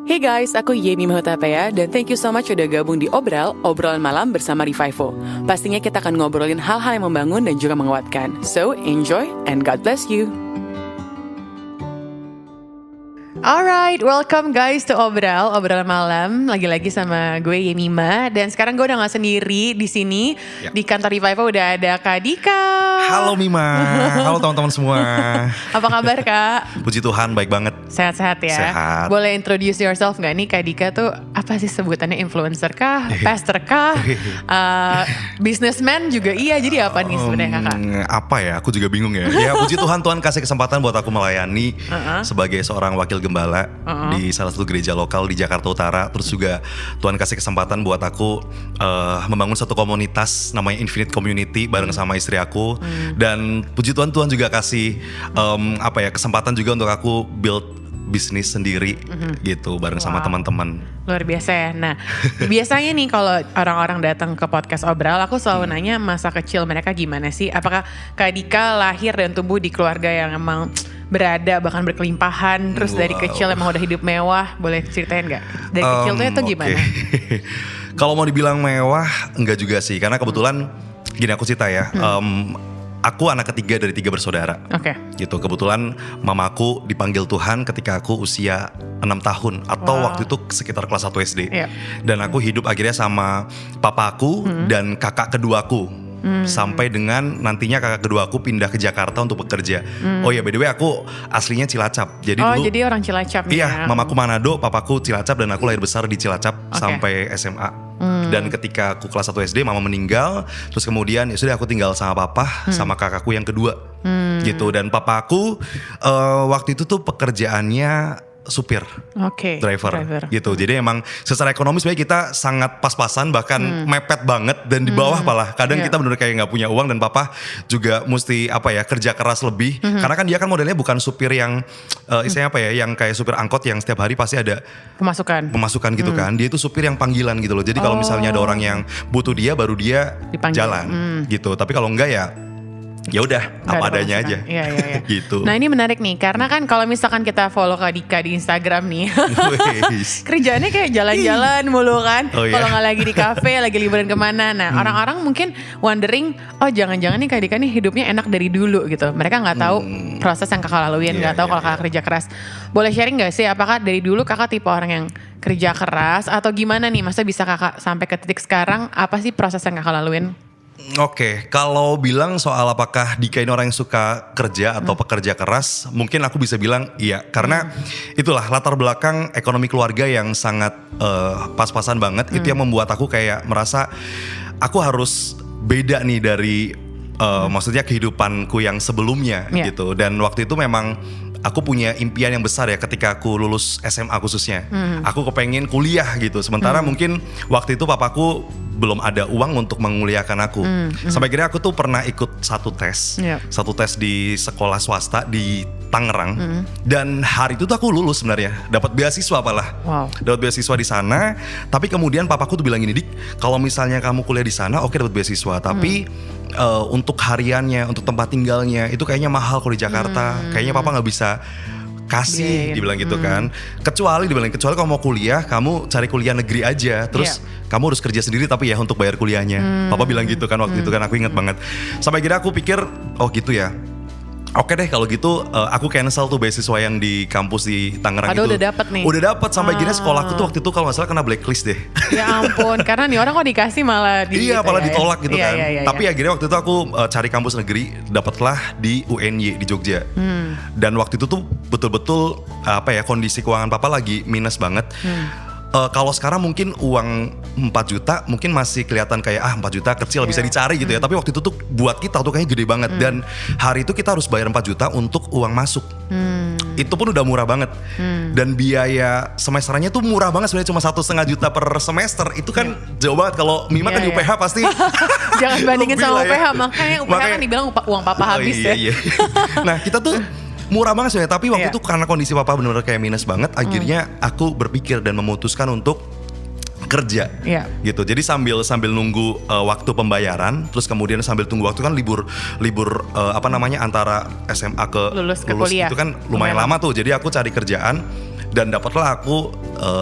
Hey guys, aku Yemi Mahutapaya dan thank you so much udah gabung di Obrolan Malam bersama Revivo. Pastinya kita akan ngobrolin hal-hal yang membangun dan juga menguatkan. So, enjoy and God bless you. Alright, welcome guys to Obrolan Malam. Lagi-lagi sama gue Yemima dan sekarang gue udah gak sendiri di sini. Di kantor Revivo udah ada Kak Dika. Halo Mima, halo teman-teman semua. Apa kabar Kak? Puji Tuhan, baik banget. Sehat-sehat ya? Sehat. Boleh introduce yourself gak nih Kak Dika tuh apa sih sebutannya, influencer kah? Pastor kah? Businessman juga iya, jadi apa nih sebenarnya Kakak? Apa ya, aku juga bingung ya. Ya puji Tuhan, Tuhan kasih kesempatan buat aku melayani sebagai seorang wakil gembala di salah satu gereja lokal di Jakarta Utara. Terus juga Tuhan kasih kesempatan buat aku membangun satu komunitas namanya Infinite Community bareng sama istri aku. Dan puji Tuhan, Tuhan juga kasih kesempatan juga untuk aku build bisnis sendiri gitu bareng sama teman-teman. Luar biasa ya. Nah, biasanya nih kalau orang-orang datang ke podcast Obral, aku selalu nanya masa kecil mereka gimana sih? Apakah Kak Dika lahir dan tumbuh di keluarga yang emang berada bahkan berkelimpahan, terus dari kecil emang udah hidup mewah? Boleh ceritain gak? Dari kecil tuh itu gimana? Kalau mau dibilang mewah, enggak juga sih. Karena kebetulan gini aku cerita ya. Aku anak ketiga dari 3 bersaudara. Gitu. Kebetulan mamaku dipanggil Tuhan ketika aku usia 6 tahun atau waktu itu sekitar kelas 1 SD. Dan aku hidup akhirnya sama papaku dan kakak keduaku. Sampai dengan nantinya kakak kedua aku pindah ke Jakarta untuk bekerja. Oh ya, by the way aku aslinya Cilacap. Jadi dulu, jadi orang Cilacap nih. Iya, mamaku Manado, papaku Cilacap dan aku lahir besar di Cilacap sampai SMA. Dan ketika aku kelas 1 SD mama meninggal, terus kemudian ya sudah aku tinggal sama papa sama kakakku yang kedua. Gitu. Dan papaku waktu itu tuh pekerjaannya supir, driver gitu. Jadi emang secara ekonomis sebenarnya kita sangat pas-pasan, bahkan mepet banget dan di bawah malah. Kadang kita benar kayak nggak punya uang dan papa juga mesti kerja keras lebih. Karena kan dia kan modelnya bukan supir yang istilahnya yang kayak supir angkot yang setiap hari pasti ada pemasukan gitu kan. Dia itu supir yang panggilan gitu loh. Jadi kalau misalnya ada orang yang butuh dia, baru dia dipanggil, jalan gitu. Tapi kalau enggak ya udah apa adanya aja. Iya. Gitu. Nah ini menarik nih, karena kan kalau misalkan kita follow Kak Dika di Instagram nih, kerjaannya kayak jalan-jalan mulu kan. Kalau nggak lagi di kafe, lagi liburan kemana. Nah orang-orang mungkin wondering, oh jangan-jangan nih Kak Dika nih hidupnya enak dari dulu gitu. Mereka nggak tahu proses yang kakak laluin, nggak tahu kalau kakak kerja keras. Boleh sharing nggak sih, apakah dari dulu kakak tipe orang yang kerja keras atau gimana nih? Masa bisa kakak sampai ke titik sekarang? Apa sih proses yang kakak laluin? Kalau bilang soal apakah Dika ini orang yang suka kerja atau pekerja keras, mungkin aku bisa bilang iya. Karena itulah latar belakang ekonomi keluarga yang sangat pas-pasan banget. Itu yang membuat aku kayak merasa aku harus beda nih dari maksudnya kehidupanku yang sebelumnya gitu. Dan waktu itu memang aku punya impian yang besar ya ketika aku lulus SMA khususnya. Aku kepengen kuliah gitu. Sementara mungkin waktu itu papaku belum ada uang untuk menguliakan aku. Sampai akhirnya aku tuh pernah ikut satu tes di sekolah swasta di Tangerang. Dan hari itu tuh aku lulus sebenarnya, dapat beasiswa dapat beasiswa di sana. Tapi kemudian papaku tuh bilang gini, Dik, kalau misalnya kamu kuliah di sana, oke dapat beasiswa, tapi untuk hariannya, untuk tempat tinggalnya itu kayaknya mahal kalau di Jakarta. Kayaknya papa nggak bisa kasih, dibilang gitu kan. Kecuali kalau mau kuliah, kamu cari kuliah negeri aja. Terus kamu harus kerja sendiri tapi ya untuk bayar kuliahnya. Papa bilang gitu kan waktu itu kan, aku inget banget. Sampai akhirnya aku pikir, oh gitu ya. Oke deh kalau gitu aku cancel tuh beasiswa yang di kampus di Tangerang itu. Udah dapet nih. Udah dapet, sampai akhirnya sekolahku tuh waktu itu kalau gak salah kena blacklist deh. Ya ampun, karena nih orang kok dikasih malah malah ditolak gitu kan. Iya. Tapi akhirnya waktu itu aku cari kampus negeri, dapatlah di UNY di Jogja. Dan waktu itu tuh betul-betul kondisi keuangan papa lagi minus banget. Kalau sekarang mungkin uang 4 juta mungkin masih kelihatan kayak 4 juta kecil bisa dicari gitu ya. Tapi waktu itu tuh buat kita tuh kayaknya gede banget. Dan hari itu kita harus bayar 4 juta untuk uang masuk. Itu pun udah murah banget. Dan biaya semesternya tuh murah banget sebenarnya, cuma 1,5 juta per semester. Itu kan jauh banget. Kalau Mima kan di UPH pasti jangan bandingin sama UPH, makanya UPH kan dibilang uang papa habis ya. Nah kita tuh murah banget sebenarnya, tapi waktu itu karena kondisi papa benar-benar kayak minus banget, akhirnya aku berpikir dan memutuskan untuk kerja gitu. Jadi sambil nunggu waktu pembayaran, terus kemudian sambil tunggu waktu kan libur antara SMA ke lulus kuliah. itu kan lumayan lama tuh. Jadi aku cari kerjaan dan dapatlah aku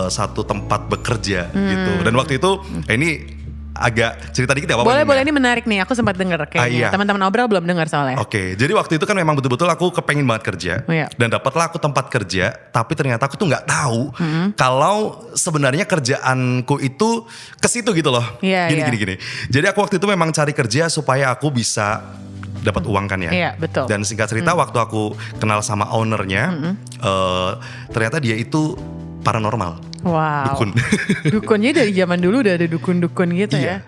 satu tempat bekerja gitu. Dan waktu itu ini agak cerita dikit ya apa? Boleh, ini menarik nih. Aku sempat denger kayaknya. Iya. Teman-teman obrol belum dengar soalnya. Oke, jadi waktu itu kan memang betul-betul aku kepengen banget kerja. Iya. Dan dapatlah aku tempat kerja, tapi ternyata aku tuh nggak tahu kalau sebenarnya kerjaanku itu ke situ gitu loh. Iya, Gini. Jadi aku waktu itu memang cari kerja supaya aku bisa dapat uang kan ya. Iya, betul. Dan singkat cerita waktu aku kenal sama ownernya, ternyata dia itu paranormal. Wow. Dukun. Dukunnya dari zaman dulu udah ada dukun-dukun gitu ya.